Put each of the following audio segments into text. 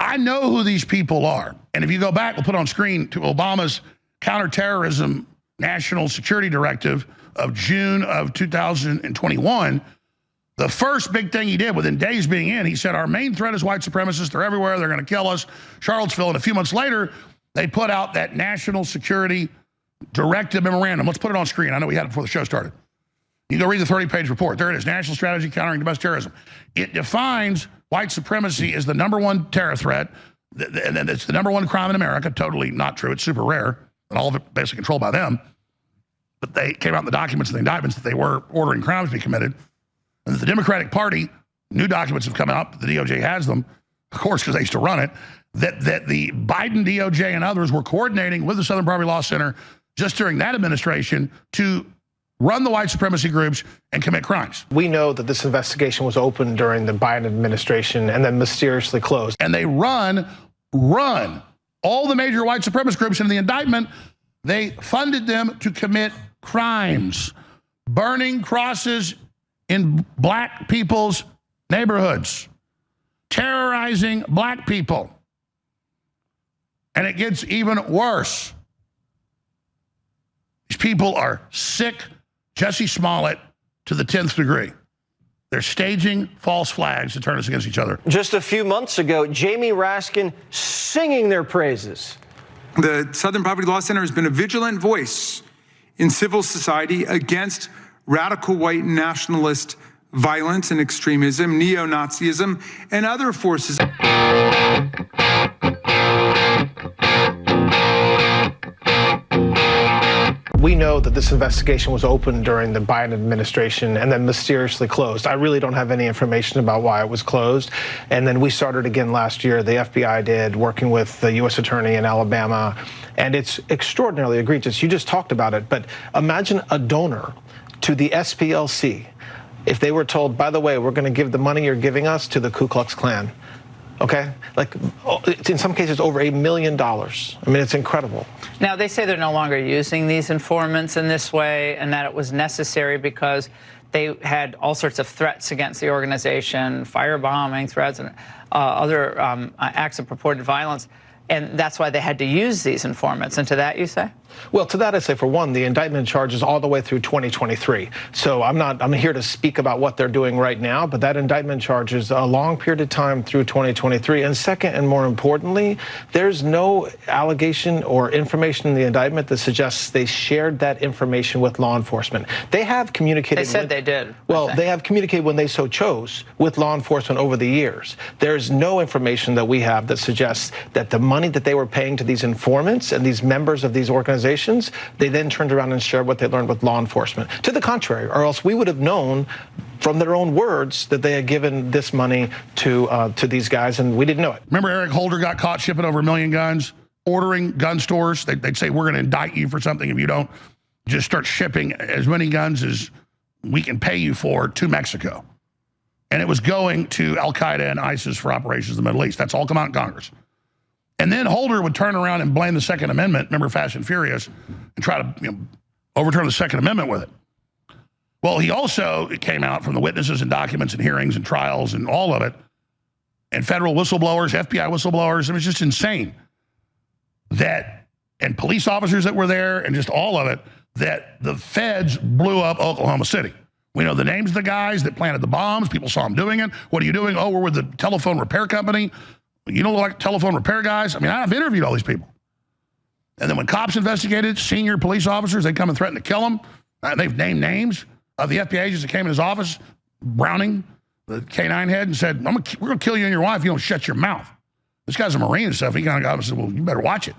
I know who these people are. And if you go back, we'll put on screen to Obama's counterterrorism national security directive of June of 2021, the first big thing he did within days being in, he said, our main threat is white supremacists. They're everywhere. They're going to kill us. Charlottesville. And a few months later, they put out that national security directive memorandum. Let's put it on screen. I know we had it before the show started. You go read the 30-page report. There it is, National Strategy Countering Domestic Terrorism. It defines white supremacy as the #1 terror threat, and it's the #1 crime in America. Totally not true. It's super rare, and all of it basically controlled by them. But they came out in the documents and the indictments that they were ordering crimes to be committed. And that the Democratic Party, new documents have come out, the DOJ has them, of course, because they used to run it, that the Biden DOJ and others were coordinating with the Southern Poverty Law Center just during that administration to run the white supremacy groups and commit crimes. We know that this investigation was opened during the Biden administration and then mysteriously closed. And they run all the major white supremacist groups. In the indictment, they funded them to commit crimes, burning crosses in black people's neighborhoods, terrorizing black people. And it gets even worse. These people are sick, Jesse Smollett to the 10th degree. They're staging false flags to turn us against each other. Just a few months ago, Jamie Raskin singing their praises. The Southern Poverty Law Center has been a vigilant voice in civil society against radical white nationalist violence and extremism, neo-Nazism, and other forces. We know that this investigation was opened during the Biden administration and then mysteriously closed. I really don't have any information about why it was closed. And then we started again last year, the FBI did, working with the U.S. Attorney in Alabama. And it's extraordinarily egregious. You just talked about it. But imagine a donor to the SPLC if they were told, by the way, we're going to give the money you're giving us to the Ku Klux Klan. Okay, like in some cases over $1 million. I mean, it's incredible. Now, they say they're no longer using these informants in this way and that it was necessary because they had all sorts of threats against the organization, firebombing threats and other acts of purported violence. And that's why they had to use these informants. And to that, you say? Well, to that, I say, for one, the indictment charges all the way through 2023. So I'm here to speak about what they're doing right now, but that indictment charges a long period of time through 2023. And second, and more importantly, there's no allegation or information in the indictment that suggests they shared that information with law enforcement. They have communicated. They said they did. Well, they have communicated when they so chose with law enforcement over the years. There's no information that we have that suggests that the money that they were paying to these informants and these members of these organizations, they then turned around and shared what they learned with law enforcement. To the contrary, or else we would have known from their own words that they had given this money to these guys, and we didn't know it. Remember Eric Holder got caught shipping over 1 million guns, ordering gun stores. They'd say, we're going to indict you for something if you don't just start shipping as many guns as we can pay you for to Mexico. And it was going to Al-Qaeda and ISIS for operations in the Middle East. That's all come out in Congress. And then Holder would turn around and blame the Second Amendment, remember Fast and Furious, and try to overturn the Second Amendment with it. Well, he also, it came out from the witnesses and documents and hearings and trials and all of it, and federal whistleblowers, FBI whistleblowers, it was just insane. That, and police officers that were there and just all of it, that the feds blew up Oklahoma City. We know the names of the guys that planted the bombs. People saw them doing it. What are you doing? Oh, we're with the telephone repair company. You don't look like telephone repair guys? I mean, I've interviewed all these people. And then when cops investigated, senior police officers, they come and threaten to kill them. They've named names of the FBI agents that came in his office, Browning, the K9 head, and said, we're going to kill you and your wife if you don't shut your mouth. This guy's a Marine and stuff. He kind of got up and said, well, you better watch it.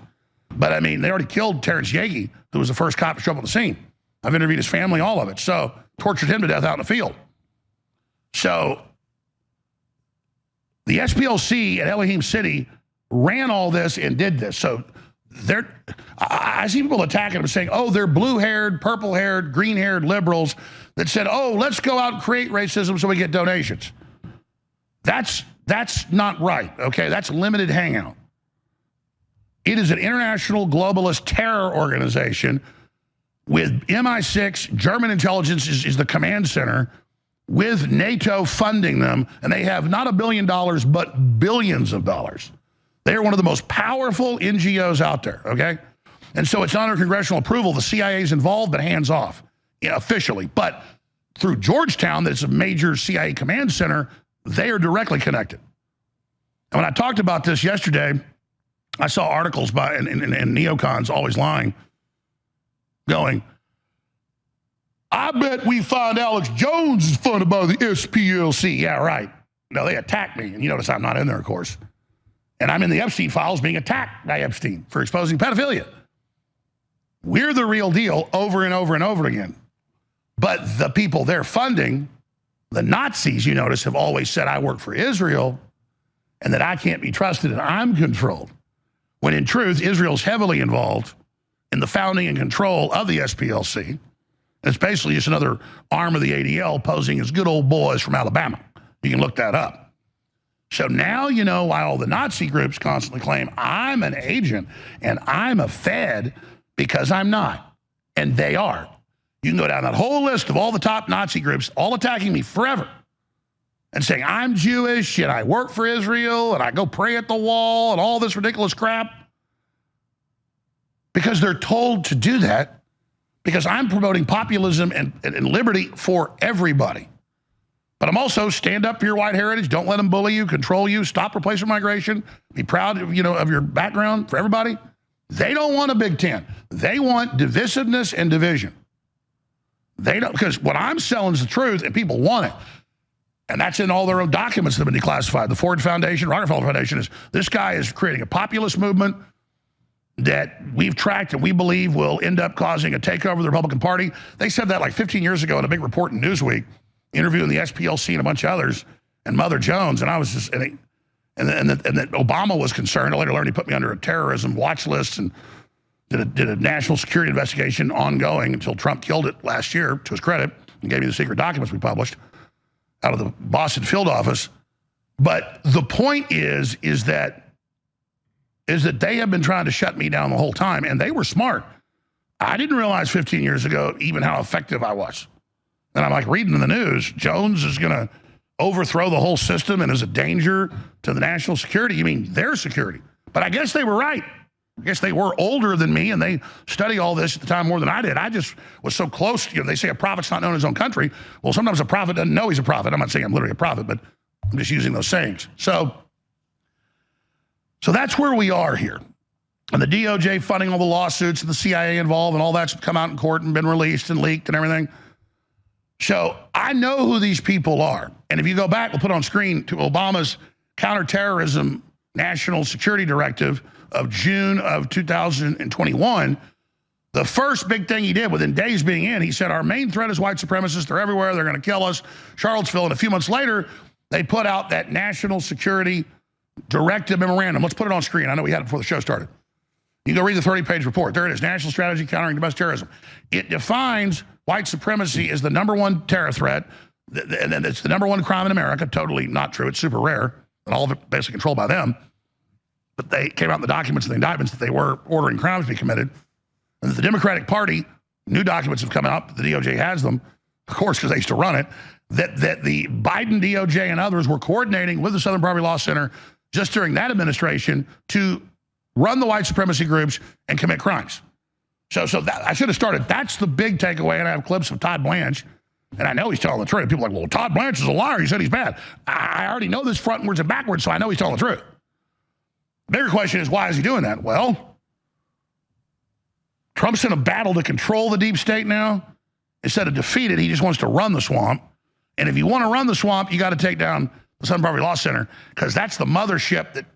But, I mean, they already killed Terrence Yeagy, who was the first cop to show up on the scene. I've interviewed his family, all of it. So, tortured him to death out in the field. So, the SPLC at Elohim City ran all this and did this. So I see people attacking them saying, oh, they're blue-haired, purple-haired, green-haired liberals that said, oh, let's go out and create racism so we get donations. That's not right, okay? That's limited hangout. It is an international globalist terror organization with MI6, German intelligence is the command center, with NATO funding them, and they have not $1 billion, but billions of dollars. They are one of the most powerful NGOs out there, okay? And so it's under congressional approval. The CIA is involved, but hands off, officially. But through Georgetown, that's a major CIA command center, they are directly connected. And when I talked about this yesterday, I saw articles by and neocons always lying, going, I bet we find Alex Jones is funded by the SPLC. Yeah, right. No, they attacked me. And you notice I'm not in there, of course. And I'm in the Epstein files being attacked by Epstein for exposing pedophilia. We're the real deal over and over and over again. But the people they're funding, the Nazis, you notice, have always said, I work for Israel and that I can't be trusted and I'm controlled. When in truth, Israel's heavily involved in the founding and control of the SPLC. It's basically just another arm of the ADL posing as good old boys from Alabama. You can look that up. So now you know why all the Nazi groups constantly claim I'm an agent and I'm a Fed, because I'm not. And they are. You can go down that whole list of all the top Nazi groups, all attacking me forever and saying I'm Jewish and I work for Israel and I go pray at the wall and all this ridiculous crap. Because they're told to do that, because I'm promoting populism and liberty for everybody. But I'm also stand up for your white heritage. Don't let them bully you, control you, stop replacement migration. Be proud of, of your background for everybody. They don't want a Big Ten. They want divisiveness and division. They don't, because what I'm selling is the truth and people want it. And that's in all their own documents that have been declassified. The Ford Foundation, Rockefeller Foundation is, this guy is creating a populist movement that we've tracked and we believe will end up causing a takeover of the Republican Party. They said that like 15 years ago in a big report in Newsweek, interviewing the SPLC and a bunch of others and Mother Jones. And I was just, and that Obama was concerned. I later learned he put me under a terrorism watch list and did a national security investigation ongoing until Trump killed it last year, to his credit, and gave me the secret documents we published out of the Boston field office. But the point is that they have been trying to shut me down the whole time, and they were smart. I didn't realize 15 years ago even how effective I was. And I'm like reading in the news, Jones is going to overthrow the whole system and is a danger to the national security. You mean their security? But I guess they were right. I guess they were older than me, and they study all this at the time more than I did. I just was so close. They say a prophet's not known in his own country. Well, sometimes a prophet doesn't know he's a prophet. I'm not saying I'm literally a prophet, but I'm just using those sayings. So that's where we are here. And the DOJ funding all the lawsuits and the CIA involved and all that's come out in court and been released and leaked and everything. So I know who these people are. And if you go back, we'll put on screen to Obama's counterterrorism national security directive of June of 2021, the first big thing he did within days being in, he said, our main threat is white supremacists. They're everywhere. They're going to kill us. Charlottesville. And a few months later, they put out that national security directive memorandum. Let's put it on screen. I know we had it before the show started. You can go read the 30-page report. There it is, National Strategy Countering Domestic Terrorism. It defines white supremacy as the #1 terror threat, and it's the #1 crime in America. Totally not true. It's super rare, and all of it basically controlled by them. But they came out in the documents and the indictments that they were ordering crimes to be committed. And the Democratic Party, new documents have come out, the DOJ has them, of course, because they used to run it, that the Biden DOJ and others were coordinating with the Southern Poverty Law Center just during that administration to run the white supremacy groups and commit crimes. So that, I should have started. That's the big takeaway, and I have clips of Todd Blanche, and I know he's telling the truth. People are like, well, Todd Blanche is a liar. He said he's bad. I already know this frontwards and backwards, so I know he's telling the truth. The bigger question is, why is he doing that? Well, Trump's in a battle to control the deep state now. Instead of defeat it, he just wants to run the swamp. And if you want to run the swamp, you got to take down the Southern Poverty Law Center, because that's the mothership that,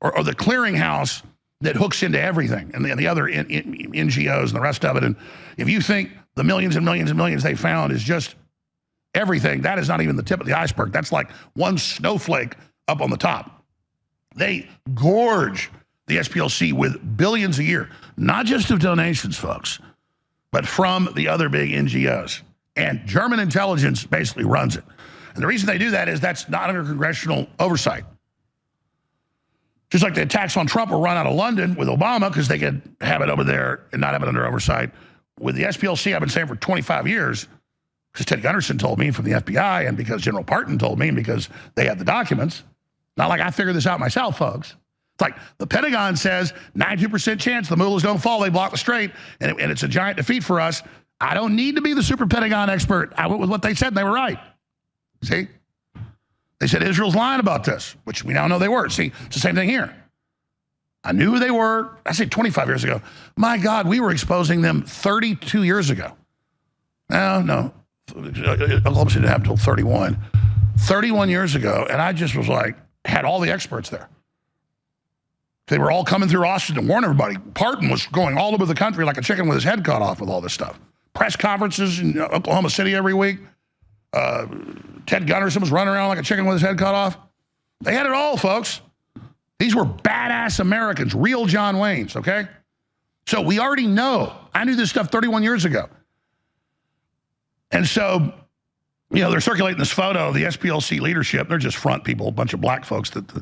or the clearinghouse that hooks into everything, and the other NGOs and the rest of it. And if you think the millions and millions and millions they found is just everything, that is not even the tip of the iceberg. That's like one snowflake up on the top. They gorge the SPLC with billions a year, not just of donations, folks, but from the other big NGOs. And German intelligence basically runs it. And the reason they do that is that's not under congressional oversight. Just like the attacks on Trump were run out of London with Obama because they could have it over there and not have it under oversight. With the SPLC, I've been saying for 25 years, because Ted Gunderson told me from the FBI, and because General Parton told me, and because they had the documents. Not like I figured this out myself, folks. It's like the Pentagon says 92% chance the mullahs don't fall, they block the strait, and it's a giant defeat for us. I don't need to be the super Pentagon expert. I went with what they said, and they were right. See? They said Israel's lying about this, which we now know they were. See, it's the same thing here. I knew who they were, I say 25 years ago. My God, we were exposing them 32 years ago. No. Oklahoma City didn't happen until 31. 31 years ago, and I just was like, had all the experts there. They were all coming through Austin to warn everybody. Parton was going all over the country like a chicken with his head cut off with all this stuff. Press conferences in Oklahoma City every week. Ted Gunderson was running around like a chicken with his head cut off. They had it all, folks. These were badass Americans, real John Waynes, okay? So we already know. I knew this stuff 31 years ago. And so, you know, they're circulating this photo of the SPLC leadership. They're just front people, a bunch of black folks that the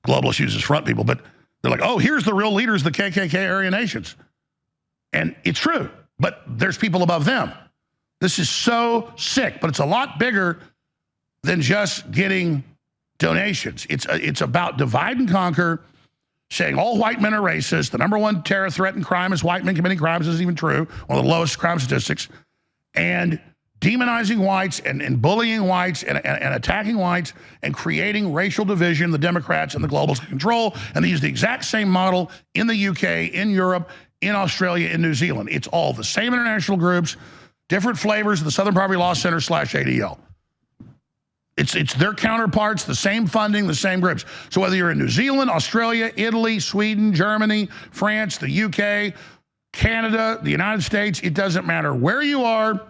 globalists use as front people. But they're like, oh, here's the real leaders of the KKK area nations. And it's true, but there's people above them. This is so sick, but it's a lot bigger than just getting donations. It's about divide and conquer, saying all white men are racist. The number one terror threat and crime is white men committing crimes. This isn't even true. One of the lowest crime statistics. And demonizing whites and bullying whites and attacking whites and creating racial division, the Democrats and the globalists control. And they use the exact same model in the UK, in Europe, in Australia, in New Zealand. It's all the same international groups, different flavors of the Southern Poverty Law Center / ADL. It's their counterparts, the same funding, the same groups. So whether you're in New Zealand, Australia, Italy, Sweden, Germany, France, the UK, Canada, the United States, it doesn't matter where you are,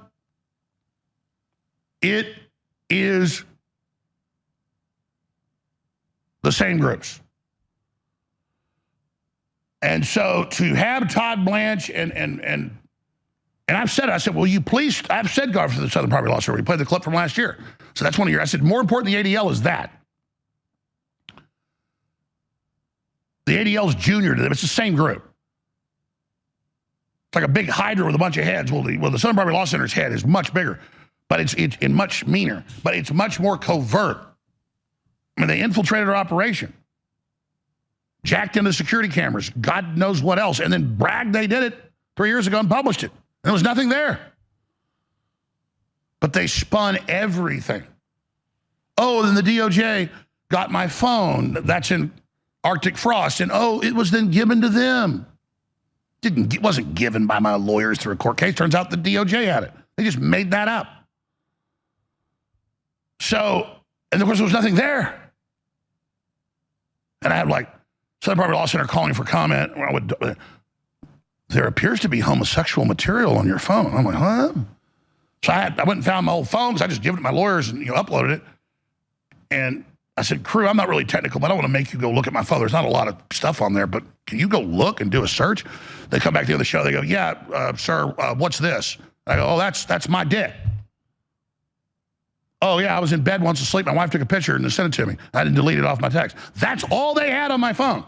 it is the same groups. And so to have Todd Blanche and I've said, I said, will you please, I've said God for the Southern Poverty Law Center. We played the clip from last year. So that's one of your, I said, more important than the ADL is that. The ADL is junior to them. It's the same group. It's like a big hydra with a bunch of heads. Well, the Southern Poverty Law Center's head is much bigger, but it's much meaner, but it's much more covert. I mean, they infiltrated our operation, jacked into security cameras, God knows what else, and then bragged they did it 3 years ago and published it. And there was nothing there. But they spun everything. Oh, then the DOJ got my phone. That's in Arctic Frost. And oh, it was then given to them. It wasn't given by my lawyers through a court case. Turns out the DOJ had it. They just made that up. So, and of course there was nothing there. And I had like Southern Poverty Law Center calling for comment. There appears to be homosexual material on your phone. I'm like, huh? So I went and found my old phones. I just gave it to my lawyers and uploaded it. And I said, crew, I'm not really technical, but I don't want to make you go look at my phone. There's not a lot of stuff on there, but can you go look and do a search? They come back to the other show. They go, yeah, sir, what's this? I go, oh, that's my dick. Oh, yeah, I was in bed once asleep. My wife took a picture and sent it to me. I didn't delete it off my text. That's all they had on my phone.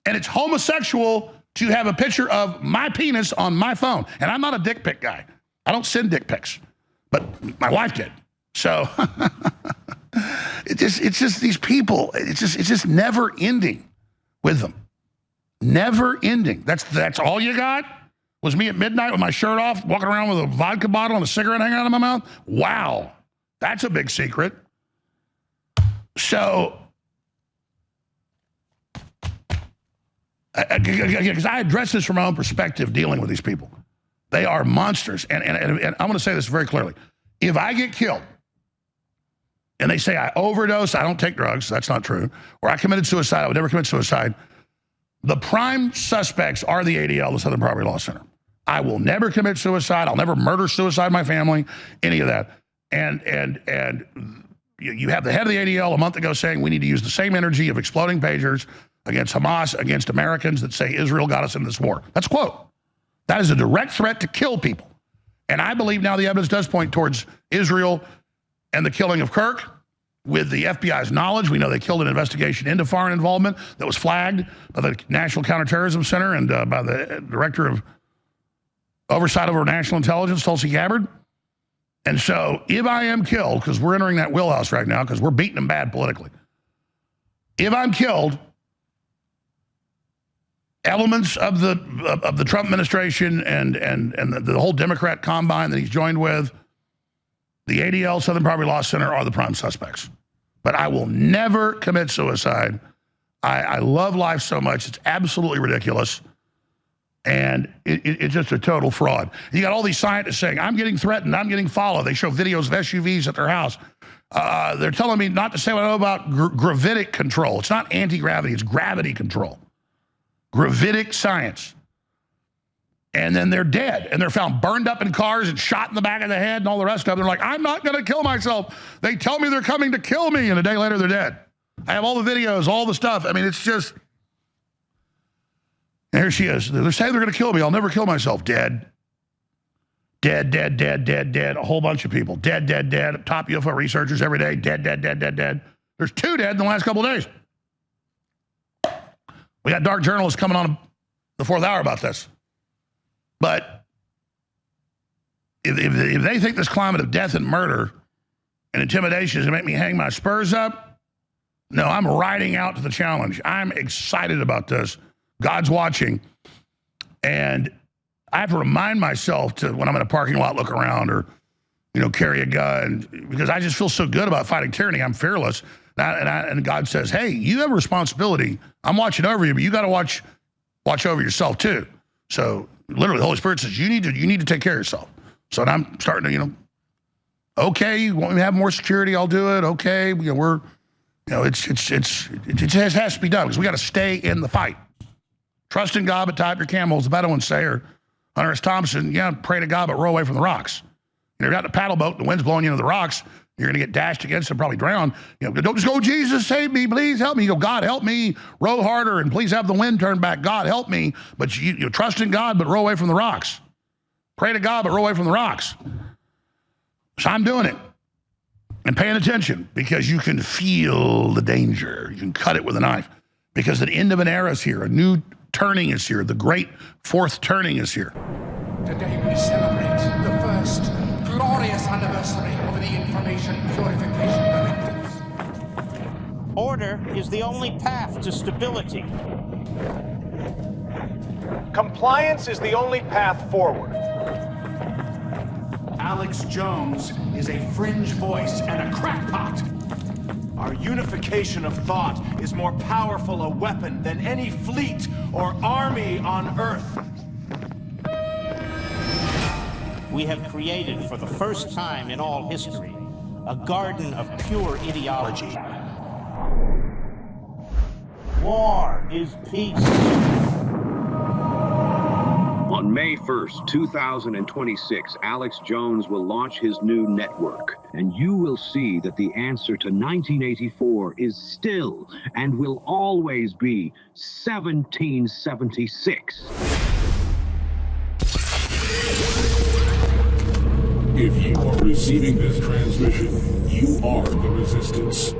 And it's homosexual to have a picture of my penis on my phone. And I'm not a dick pic guy. I don't send dick pics, but my wife did. So it's just these people. It's just never ending with them. Never ending. That's all you got? Was me at midnight with my shirt off, walking around with a vodka bottle and a cigarette hanging out of my mouth? Wow, that's a big secret. So, because I address this from my own perspective dealing with these people. They are monsters. And I'm going to say this very clearly. If I get killed and they say I overdosed, I don't take drugs, that's not true, or I committed suicide, I would never commit suicide, the prime suspects are the ADL, the Southern Poverty Law Center. I will never commit suicide. I'll never murder, suicide my family, any of that. And you have the head of the ADL a month ago saying we need to use the same energy of exploding pagers against Hamas, against Americans that say Israel got us in this war. That's a quote. That is a direct threat to kill people. And I believe now the evidence does point towards Israel and the killing of Kirk with the FBI's knowledge. We know they killed an investigation into foreign involvement that was flagged by the National Counterterrorism Center and by the Director of Oversight over National Intelligence, Tulsi Gabbard. And so if I am killed, because we're entering that wheelhouse right now because we're beating them bad politically. If I'm killed, elements of the Trump administration and the whole Democrat combine that he's joined with, the ADL, Southern Poverty Law Center, are the prime suspects. But I will never commit suicide. I love life so much. It's absolutely ridiculous. And it's just a total fraud. You got all these scientists saying, I'm getting threatened, I'm getting followed. They show videos of SUVs at their house. They're telling me not to say what I know about gravitic control. It's not anti-gravity, it's gravity control. Gravitic science. And then they're dead. And they're found burned up in cars and shot in the back of the head and all the rest of it. They're like, I'm not going to kill myself. They tell me they're coming to kill me. And a day later, they're dead. I have all the videos, all the stuff. I mean, it's just... There she is. They're saying they're going to kill me. I'll never kill myself. Dead. Dead, dead, dead, dead, dead. A whole bunch of people. Dead, dead, dead. Top UFO researchers every day. Dead, dead, dead, dead, dead. There's 2 dead in the last couple of days. We got dark journalists coming on the 4th hour about this. But if they think this climate of death and murder and intimidation is going to make me hang my spurs up, no, I'm riding out to the challenge. I'm excited about this. God's watching. And I have to remind myself to, when I'm in a parking lot, look around or, carry a gun, because I just feel so good about fighting tyranny. I'm fearless. And God says, hey, you have a responsibility. I'm watching over you, but you got to watch over yourself too. So literally the Holy Spirit says, you need to take care of yourself. So I'm starting to, okay, you want me to have more security? I'll do it. Okay. It has to be done because we got to stay in the fight. Trust in God, but tie up your camels. The Bedouins say, or Hunter S. Thompson, pray to God, but row away from the rocks. You're out in a paddle boat, the wind's blowing you into the rocks, you're going to get dashed against and probably drown. Don't just go, Jesus, save me, please help me. You go, God, help me, row harder, and please have the wind turn back. God, help me. But you trust in God, but row away from the rocks. Pray to God, but row away from the rocks. So I'm doing it and paying attention because you can feel the danger. You can cut it with a knife because the end of an era is here. A new turning is here. The great 4th turning is here. Today we celebrate the first glorious anniversary of the Information Purification Directives. Order is the only path to stability. Compliance is the only path forward. Alex Jones is a fringe voice and a crackpot. Our unification of thought is more powerful a weapon than any fleet or army on Earth. We have created, for the first time in all history, a garden of pure ideology. War is peace. On May 1st, 2026, Alex Jones will launch his new network, and you will see that the answer to 1984 is still and will always be 1776. If you are receiving this transmission, you are the Resistance.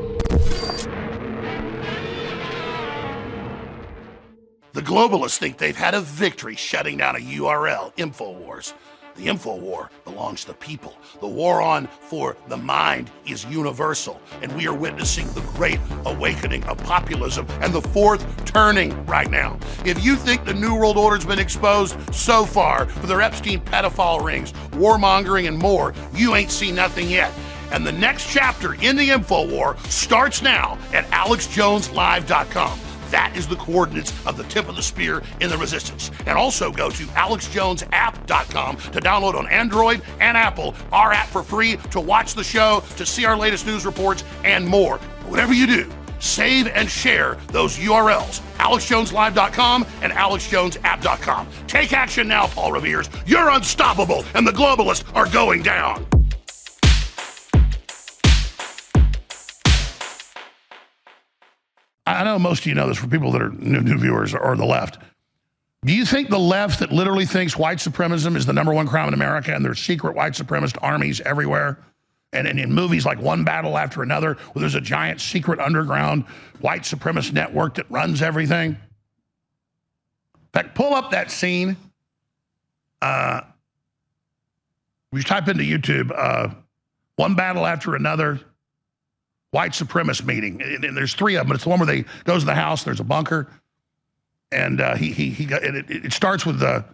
The globalists think they've had a victory shutting down a URL, InfoWars. The info war belongs to the people. The war on for the mind is universal, and we are witnessing the great awakening of populism and the 4th turning right now. If you think the New World Order's been exposed so far for their Epstein pedophile rings, warmongering, and more, you ain't seen nothing yet. And the next chapter in the info war starts now at alexjoneslive.com. That is the coordinates of the tip of the spear in the resistance. And also go to alexjonesapp.com to download on Android and Apple our app for free to watch the show, to see our latest news reports, and more. Whatever you do, save and share those URLs, alexjoneslive.com and alexjonesapp.com. Take action now, Paul Revere's. You're unstoppable, and the globalists are going down. I know most of you know this for people that are new viewers or the left. Do you think the left that literally thinks white supremacism is the #1 crime in America and there's secret white supremacist armies everywhere? And in movies like One Battle After Another, where there's a giant secret underground white supremacist network that runs everything? In fact, pull up that scene. We type into YouTube, One Battle After Another, white supremacist meeting, and there's 3 of them, but it's the one where they goes to the house, there's a bunker, And it starts with the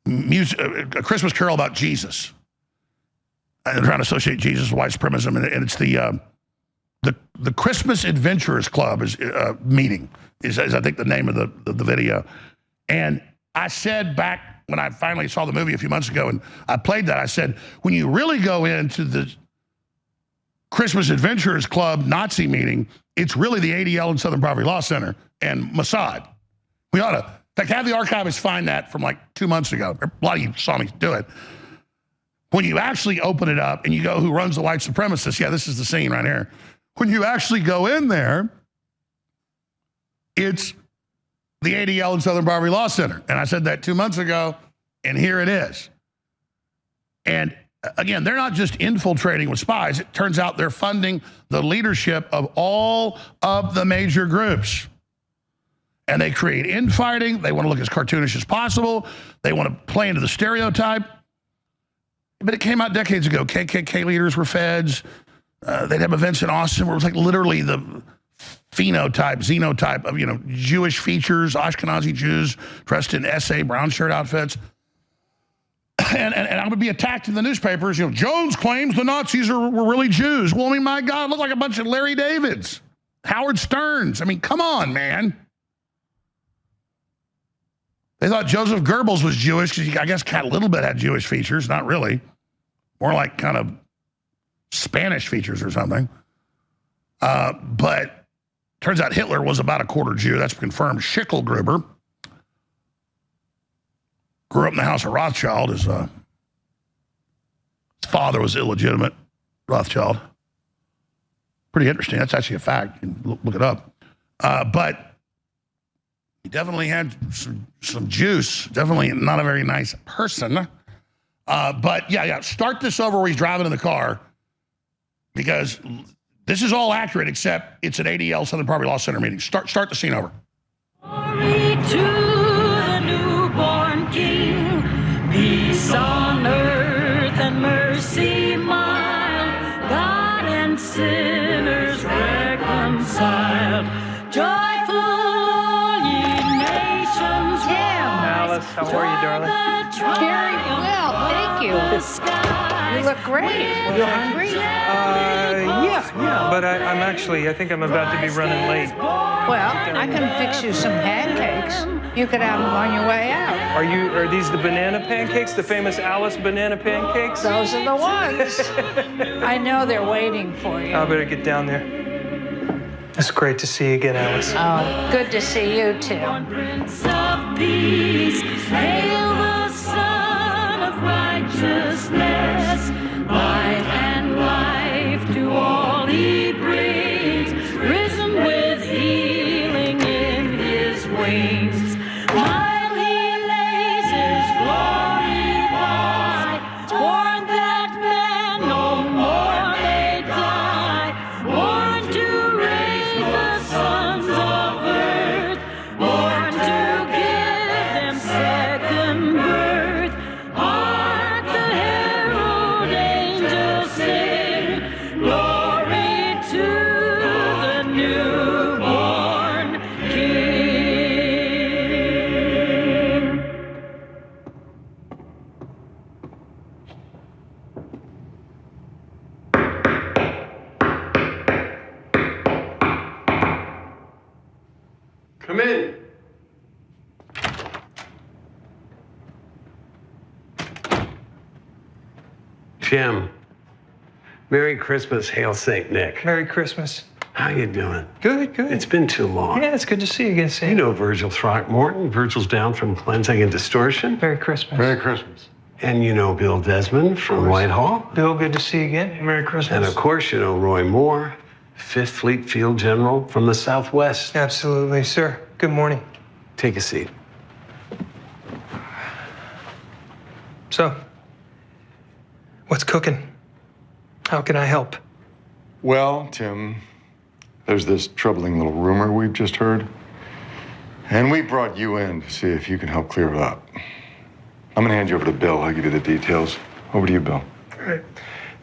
music, a Christmas Carol about Jesus. And they're trying to associate Jesus with white supremacism, and it's the Christmas Adventurers Club is meeting is I think the name of the video. And I said back when I finally saw the movie a few months ago, and I played that, I said, when you really go into the Christmas Adventurers Club Nazi meeting, it's really the ADL and Southern Poverty Law Center and Mossad. We ought to, in fact, have the archivists find that from like 2 months ago. A lot of you saw me do it. When you actually open it up and you go, who runs the white supremacists? Yeah, this is the scene right here. When you actually go in there, it's the ADL and Southern Poverty Law Center. And I said that 2 months ago, and here it is. And again, they're not just infiltrating with spies. It turns out they're funding the leadership of all of the major groups. And they create infighting. They want to look as cartoonish as possible. They want to play into the stereotype. But it came out decades ago. KKK leaders were feds. They'd have events in Austin where it was like literally the phenotype, xenotype of, Jewish features, Ashkenazi Jews dressed in SA brown shirt outfits. And I would be attacked in the newspapers. Jones claims the Nazis were really Jews. Well, I mean, my God, look like a bunch of Larry Davids, Howard Sterns. I mean, come on, man. They thought Joseph Goebbels was Jewish because he, I guess, kind of a little bit had Jewish features. Not really. More like kind of Spanish features or something. But turns out Hitler was about a quarter Jew. That's confirmed. Schicklgruber grew up in the house of Rothschild. His father was illegitimate, Rothschild. Pretty interesting. That's actually a fact. You can look it up. But he definitely had some juice. Definitely not a very nice person. But yeah, start this over where he's driving in the car, because this is all accurate except it's an ADL Southern Poverty Law Center meeting. Start the scene over. Glory to the newborn King, peace on earth and mercy mild, God and sinners reconciled, joyful ye nations. Alice, how are you, darling? Very well, thank you. You look great. You're hungry? Yeah, but I think I'm about to be running late. Well, I can fix you some pancakes. You could have them on your way out. Are these the banana pancakes, the famous Alice banana pancakes? Those are the ones. I know they're waiting for you. I better get down there. It's great to see you again, Alice. Oh, good to see you too. Prince of Peace, hail the Son of Righteousness, light and life to all he brings, risen with healing in his wings. While he lays his glory wide, born that man no more may die, born to raise the sons of earth, born to give them second birth. Hark the herald angels sing, glory to the newborn King. Come in. Jim, Merry Christmas, hail St. Nick. Merry Christmas. How you doing? Good. It's been too long. Yeah, it's good to see you again, Sam. You know Virgil Throckmorton. Virgil's down from Cleansing and Distortion. Merry Christmas. Merry Christmas. And you know Bill Desmond from Whitehall. Bill, good to see you again. Merry Christmas. And of course, you know Roy Moore, 5th Fleet Field General from the Southwest. Absolutely, sir. Good morning. Take a seat. So, what's cooking? How can I help? Well, Tim, there's this troubling little rumor we've just heard. And we brought you in to see if you can help clear it up. I'm gonna hand you over to Bill. I'll give you the details. Over to you, Bill. All right.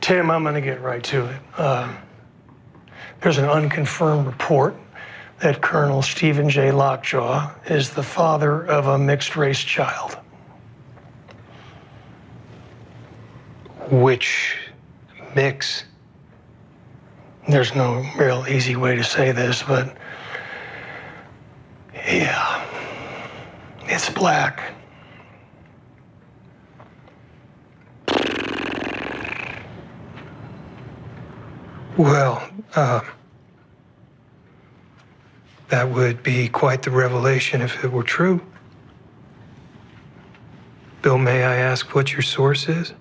Tim, I'm gonna get right to it. There's an unconfirmed report that Colonel Stephen J. Lockjaw is the father of a mixed-race child. Which mix? There's no real easy way to say this, but yeah, it's black. Well, that would be quite the revelation if it were true. Bill, may I ask what your source is?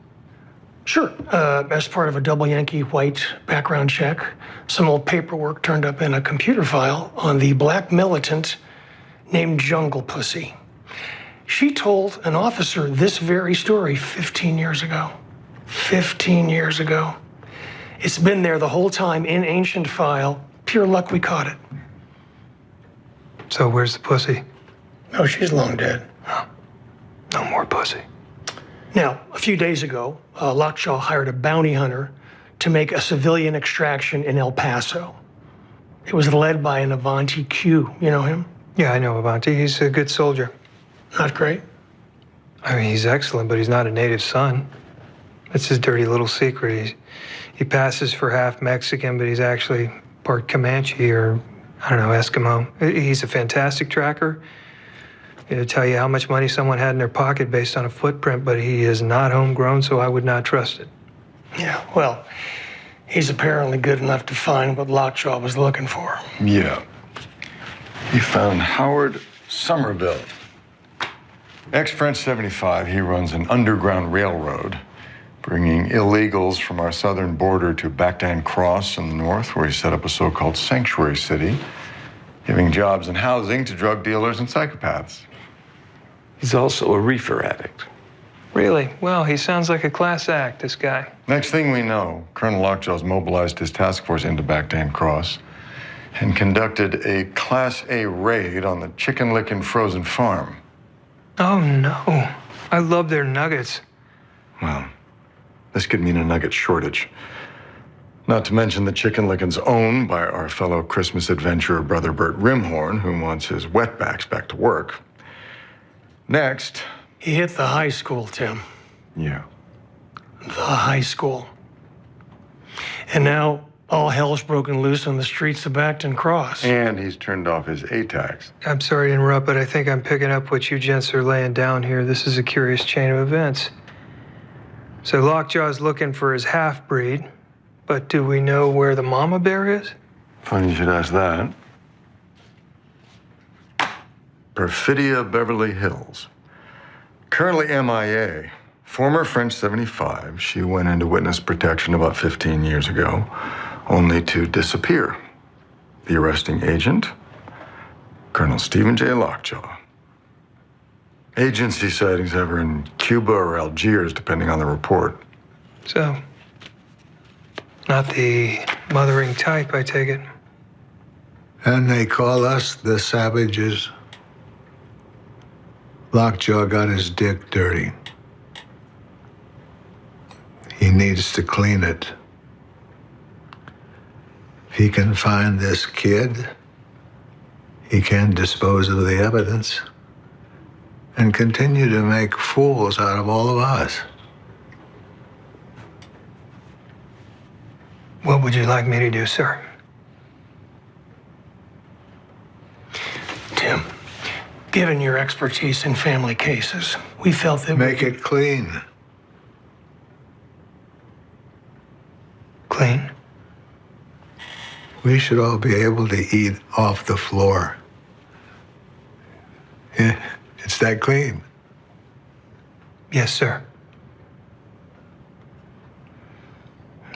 Sure. As part of a double Yankee white background check, some old paperwork turned up in a computer file on the black militant named Jungle Pussy. She told an officer this very story 15 years ago. 15 years ago. It's been there the whole time in ancient file. Pure luck we caught it. So where's the pussy? Oh, she's long dead. No more pussy. Now, a few days ago, Lockjaw hired a bounty hunter to make a civilian extraction in El Paso. It was led by an Avanti Q. You know him? Yeah, I know Avanti. He's a good soldier. Not great? I mean, he's excellent, but he's not a native son. That's his dirty little secret. He passes for half Mexican, but he's actually part Comanche or, I don't know, Eskimo. He's a fantastic tracker. He'll tell you how much money someone had in their pocket based on a footprint, but he is not homegrown, so I would not trust it. Yeah, well, he's apparently good enough to find what Lockjaw was looking for. Yeah. He found Howard Somerville. Ex-French 75, he runs an underground railroad, bringing illegals from our southern border to Bactan Cross in the north, where he set up a so-called sanctuary city, giving jobs and housing to drug dealers and psychopaths. He's also a reefer addict. Really? Well, he sounds like a class act, this guy. Next thing we know, Colonel Lockjaw's mobilized his task force into Bactan Cross and conducted a Class A raid on the Chicken Lickin' Frozen Farm. Oh, no. I love their nuggets. Well, this could mean a nugget shortage. Not to mention the Chicken Lickin's owned by our fellow Christmas adventurer brother Bert Rimhorn, who wants his wetbacks back to work. Next. He hit the high school, Tim. Yeah. The high school. And now all hell's broken loose on the streets of Bacton Cross. And he's turned off his A-tags. I'm sorry to interrupt, but I think I'm picking up what you gents are laying down here. This is a curious chain of events. So Lockjaw's looking for his half-breed, but do we know where the mama bear is? Funny you should ask that. Perfidia Beverly Hills. Currently MIA. Former French 75. She went into witness protection about 15 years ago, only to disappear. The arresting agent, Colonel Stephen J. Lockjaw. Agency sightings have her in Cuba or Algiers, depending on the report. So, not the mothering type, I take it. And they call us the savages. Lockjaw got his dick dirty. He needs to clean it. If he can find this kid, he can dispose of the evidence and continue to make fools out of all of us. What would you like me to do, sir? Tim, given your expertise in family cases, we felt that Make it clean. Clean? We should all be able to eat off the floor. Yeah, it's that clean. Yes, sir.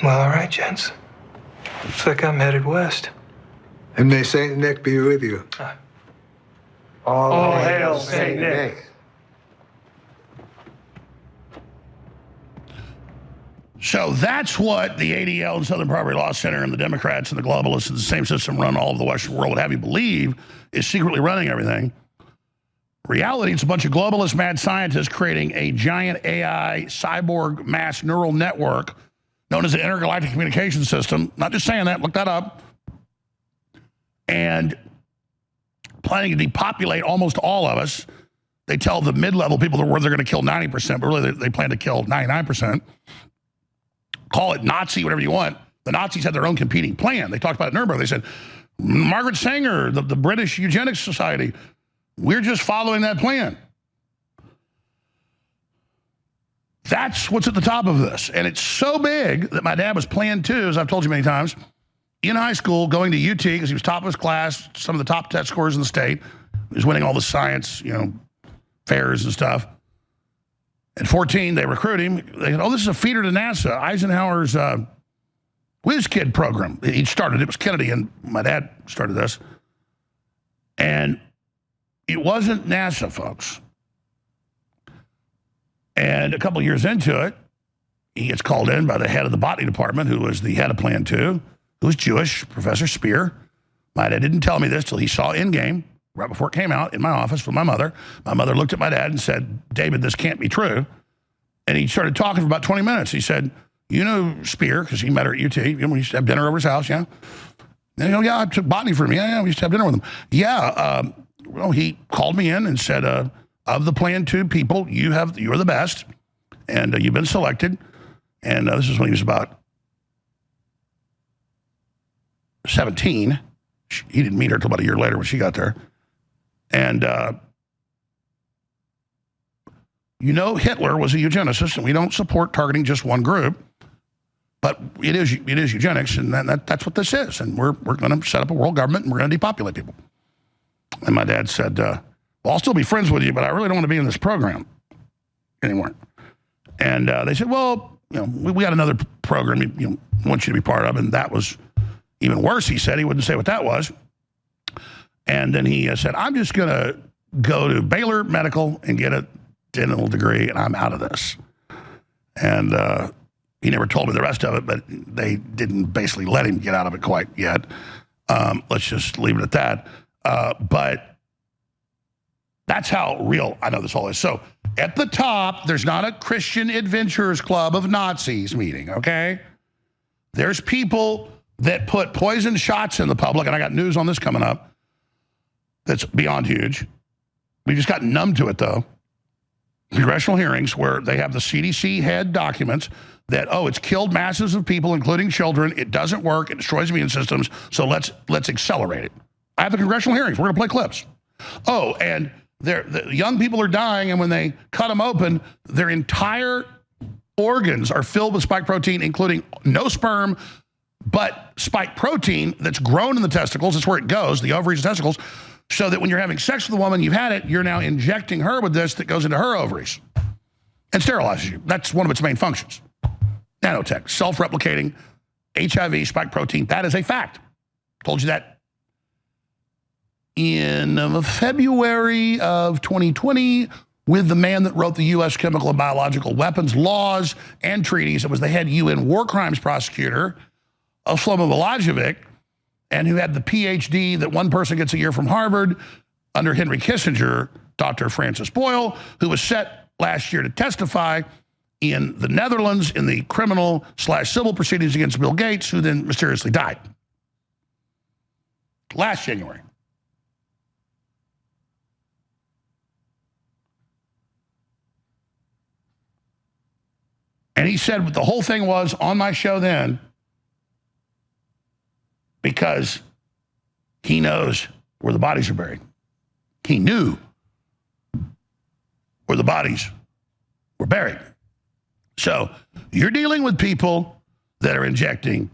Well, all right, gents. Looks like I'm headed west. And may Saint Nick be with you. All hail Saint Nick. So that's what the ADL and Southern Poverty Law Center and the Democrats and the globalists and the same system run all of the Western world would have you believe is secretly running everything. Reality, it's a bunch of globalist mad scientists creating a giant AI cyborg mass neural network known as the Intergalactic Communication System. Not just saying that, look that up. And planning to depopulate almost all of us. They tell the mid-level people where they're going to kill 90%, but really they plan to kill 99%. Call it Nazi, whatever you want. The Nazis had their own competing plan. They talked about it at Nuremberg. They said, Margaret Sanger, the British Eugenics Society, we're just following that plan. That's what's at the top of this. And it's so big that my dad was Plan 2, as I've told you many times, in high school, going to UT because he was top of his class, some of the top test scores in the state. He was winning all the science, fairs and stuff. At 14, they recruit him. They said, oh, this is a feeder to NASA, Eisenhower's Whiz Kid program. He started, it was Kennedy, and my dad started this. And it wasn't NASA, folks. And a couple years into it, he gets called in by the head of the botany department, who was the head of Plan 2, who was Jewish, Professor Speer. My dad didn't tell me this till he saw Endgame, right before it came out, in my office with my mother. My mother looked at my dad and said, David, this can't be true. And he started talking for about 20 minutes. He said, you know Speer, because he met her at UT. We used to have dinner over his house, yeah. And yeah, I took botany for him. Yeah, we used to have dinner with him. Yeah, well, he called me in and said, of the Plan 2 people, you're the best, and you've been selected. And this is when he was about 17. He didn't meet her until about a year later when she got there. And, Hitler was a eugenicist, and we don't support targeting just one group. But it is eugenics, and that's what this is. And we're going to set up a world government, and we're going to depopulate people. And my dad said, well, I'll still be friends with you, but I really don't want to be in this program anymore. And they said, well, we got another program we want you to be part of, and that was even worse, he said. He wouldn't say what that was. And then he said, I'm just going to go to Baylor Medical and get a dental degree, and I'm out of this. And he never told me the rest of it, but they didn't basically let him get out of it quite yet. Let's just leave it at that. But that's how real I know this all is. So at the top, there's not a Christian Adventurers Club of Nazis meeting, okay? There's people that put poison shots in the public, and I got news on this coming up that's beyond huge. We just got numb to it, though. Congressional hearings where they have the CDC head documents that, oh, it's killed masses of people, including children. It doesn't work. It destroys immune systems. So let's accelerate it. I have the congressional hearings. We're going to play clips. Oh, and the young people are dying, and when they cut them open, their entire organs are filled with spike protein, including no sperm, but spike protein that's grown in the testicles. That's where it goes, the ovaries and testicles, so that when you're having sex with a woman, you've had it, you're now injecting her with this that goes into her ovaries and sterilizes you. That's one of its main functions. Nanotech, self-replicating, HIV, spike protein, that is a fact. Told you that in February of 2020 with the man that wrote the U.S. Chemical and Biological Weapons laws and treaties. It was the head UN war crimes prosecutor, Shlomo Milojevic, and who had the PhD that one person gets a year from Harvard under Henry Kissinger, Dr. Francis Boyle, who was set last year to testify in the Netherlands in the criminal/civil proceedings against Bill Gates, who then mysteriously died last January. And he said what the whole thing was on my show then, because he knows where the bodies are buried. He knew where the bodies were buried. So you're dealing with people that are injecting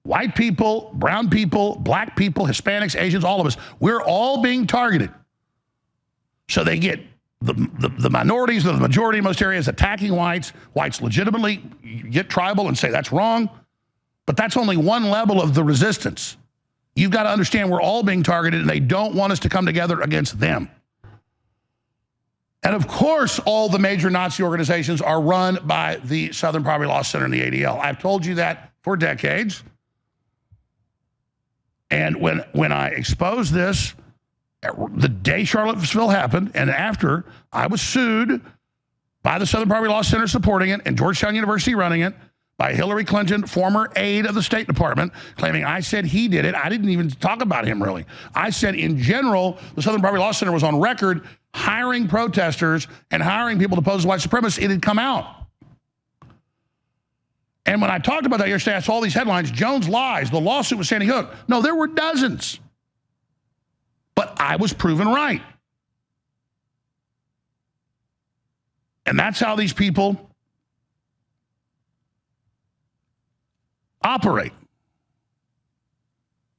white people, brown people, black people, Hispanics, Asians, all of us. We're all being targeted. So they get the minorities or the majority in most areas attacking whites. Whites legitimately get tribal and say that's wrong. But that's only one level of the resistance. You've got to understand we're all being targeted, and they don't want us to come together against them. And of course, all the major Nazi organizations are run by the Southern Poverty Law Center and the ADL. I've told you that for decades. And when I exposed this, the day Charlottesville happened, and after, I was sued by the Southern Poverty Law Center supporting it and Georgetown University running it, by Hillary Clinton, former aide of the State Department, claiming I said he did it. I didn't even talk about him, really. I said, in general, the Southern Poverty Law Center was on record hiring protesters and hiring people to oppose white supremacists. It had come out. And when I talked about that yesterday, I saw all these headlines, Jones lies, the lawsuit with Sandy Hook. No, there were dozens. But I was proven right. And that's how these people operate.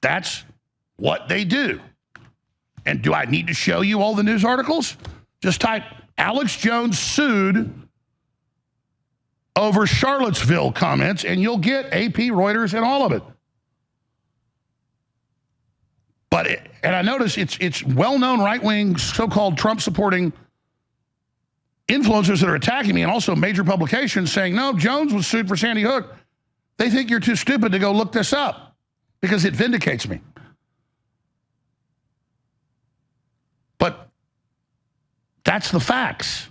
That's what they do. And do I need to show you all the news articles? Just type Alex Jones sued over Charlottesville comments, and you'll get AP, Reuters, and all of it. But, and I notice it's well-known right-wing, so-called Trump-supporting influencers that are attacking me, and also major publications saying, no, Jones was sued for Sandy Hook. They think you're too stupid to go look this up because it vindicates me. But that's the facts.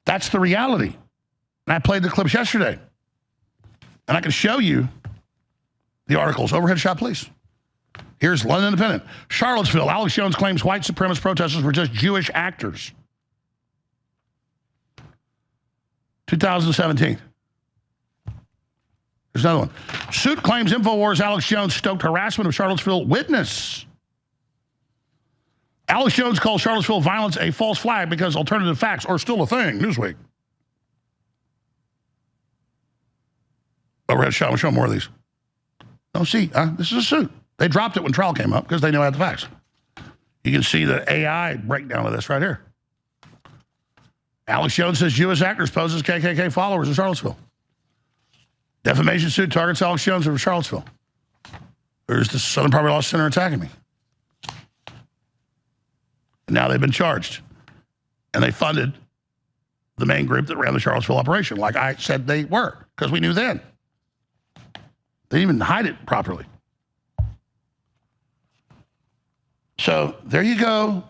That's the reality. And I played the clips yesterday. And I can show you the articles. Overhead shot, please. Here's London Independent. Charlottesville, Alex Jones claims white supremacist protesters were just Jewish actors. 2017. There's another one. Suit claims InfoWars Alex Jones stoked harassment of Charlottesville witness. Alex Jones calls Charlottesville violence a false flag because alternative facts are still a thing. Newsweek. Overhead shot. I'll show more of these. No, see, this is a suit. They dropped it when trial came up because they knew I had the facts. You can see the AI breakdown of this right here. Alex Jones says Jewish actors pose as KKK followers in Charlottesville. Defamation suit targets Alex Jones over Charlottesville. There's the Southern Poverty Law Center attacking me. And now they've been charged. And they funded the main group that ran the Charlottesville operation, like I said they were, because we knew then. They didn't even hide it properly. So there you go.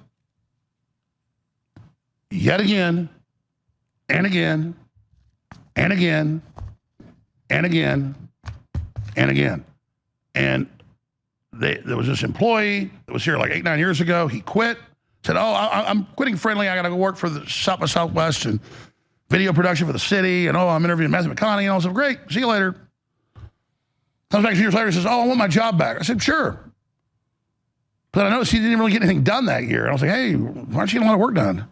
Yet again, and again, and again, and again, and again. And there was this employee that was here like 8, 9 years ago. He quit. Said, oh, I'm quitting Friendly. I got to go work for the South by Southwest and video production for the city. And, oh, I'm interviewing Matthew McConaughey. And I said, great, see you later. Comes back 2 years later and says, oh, I want my job back. I said, sure. But I noticed he didn't really get anything done that year. And I was like, hey, why aren't you getting a lot of work done?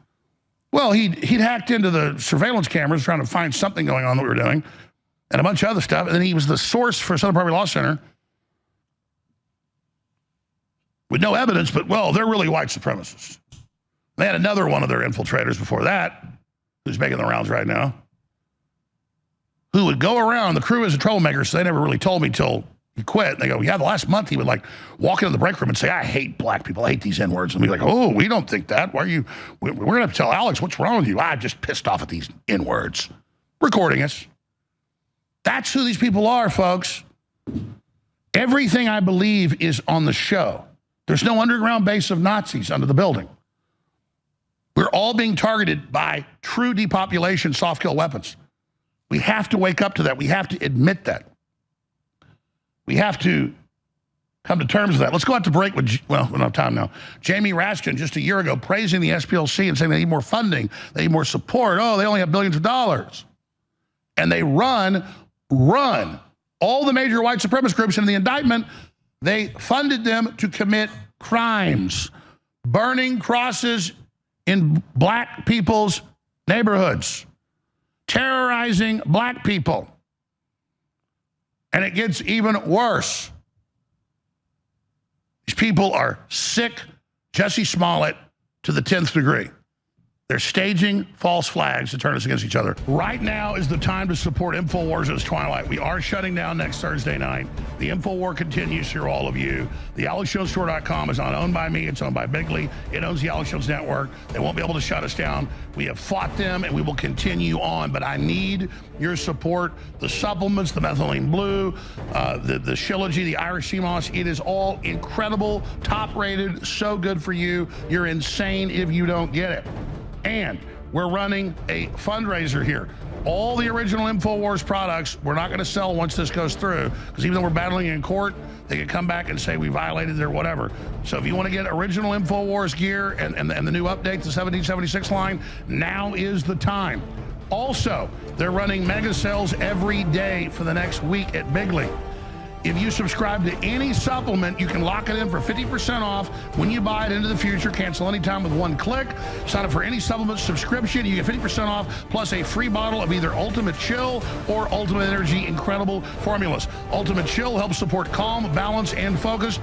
Well, he'd hacked into the surveillance cameras trying to find something going on that we were doing and a bunch of other stuff. And then he was the source for Southern Poverty Law Center with no evidence, but, well, they're really white supremacists. They had another one of their infiltrators before that, who's making the rounds right now, who would go around. The crew is a troublemaker, so they never really told me till he quit. And they go, yeah, the last month he would like walk into the break room and say, I hate black people. I hate these N-words. And be like, oh, we don't think that. Why are you? We're going to have to tell Alex, what's wrong with you? I'm just pissed off at these N-words. Recording us. That's who these people are, folks. Everything I believe is on the show. There's no underground base of Nazis under the building. We're all being targeted by true depopulation soft kill weapons. We have to wake up to that. We have to admit that. We have to come to terms with that. Let's go out to break with, well, we don't have time now. Jamie Raskin, just a year ago, praising the SPLC and saying they need more funding, they need more support. Oh, they only have billions of dollars. And they run all the major white supremacist groups in the indictment. They funded them to commit crimes, burning crosses in black people's neighborhoods, terrorizing black people. And it gets even worse. These people are sick, Jussie Smollett to the 10th degree. They're staging false flags to turn us against each other. Right now is the time to support InfoWars as Twilight. We are shutting down next Thursday night. The InfoWar continues for all of you. The AlexJonesStore.com is not owned by me. It's owned by Bigley. It owns the Alex Jones Network. They won't be able to shut us down. We have fought them, and we will continue on. But I need your support. The supplements, the methylene blue, the Shilajit, the Irish sea moss. It is all incredible, top-rated, so good for you. You're insane if you don't get it. And we're running a fundraiser here. all the original InfoWars products we're not going to sell once this goes through, because even though we're battling in court, they could come back and say we violated their whatever. So if you want to get original InfoWars gear and the new update, the 7D76 line, now is the time. Also, they're running mega sales every day for the next week at Bigly. If you subscribe to any supplement, you can lock it in for 50% off when you buy it into the future. Cancel anytime with one click. Sign up for any supplement subscription. You get 50% off plus a free bottle of either Ultimate Chill or Ultimate Energy Incredible Formulas. Ultimate Chill helps support calm, balance, and focus.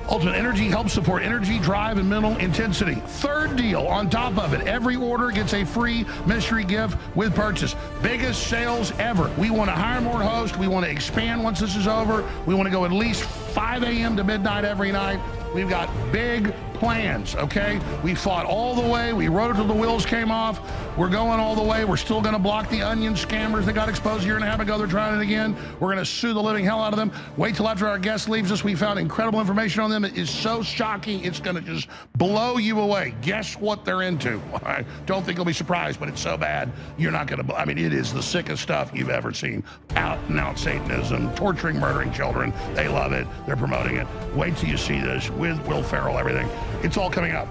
Ultimate Energy helps support energy, drive, and mental intensity. Third deal on top of it, every order gets a free mystery gift with purchase. Biggest sales ever. We want to hire more hosts. We want to expand once this is over. We want to go at least 5 a.m. to midnight every night. We've got big plans, okay? We fought all the way. We rode it till the wheels came off. We're going all the way. We're still going to block the onion scammers that got exposed a year and a half ago. They're trying it again. We're going to sue the living hell out of them. Wait till after our guest leaves us. We found incredible information on them. It is so shocking. It's going to just blow you away. Guess what they're into? I don't think you'll be surprised, but it's so bad. You're not going to, I mean, it is the sickest stuff you've ever seen. Out and out Satanism, torturing, murdering children. They love it. They're promoting it. Wait till you see this with Will Ferrell, everything. It's all coming up.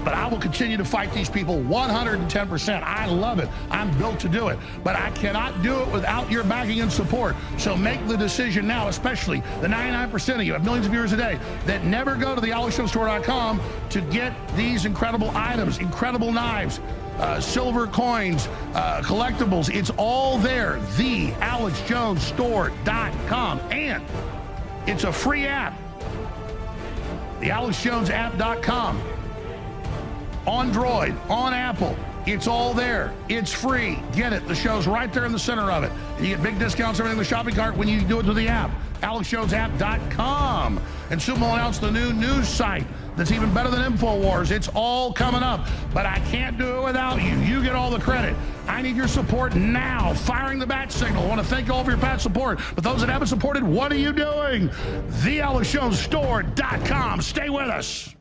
But I will continue to fight these people 110%. I love it. I'm built to do it. But I cannot do it without your backing and support. So make the decision now, especially the 99% of you, have millions of viewers a day, that never go to thealexjonestore.com to get these incredible items, incredible knives, silver coins, collectibles. It's all there. thealexjonestore.com. And it's a free app. thealexjonesapp.com. On Droid, on Apple, it's all there. It's free. Get it. The show's right there in the center of it. And you get big discounts, everything in the shopping cart when you do it through the app. AlexJonesApp.com. And soon we'll announce the new news site that's even better than InfoWars. It's all coming up. But I can't do it without you. You get all the credit. I need your support now. Firing the bat signal. I want to thank you all for your past support. But those that haven't supported, what are you doing? TheAlexJonesStore.com. Stay with us.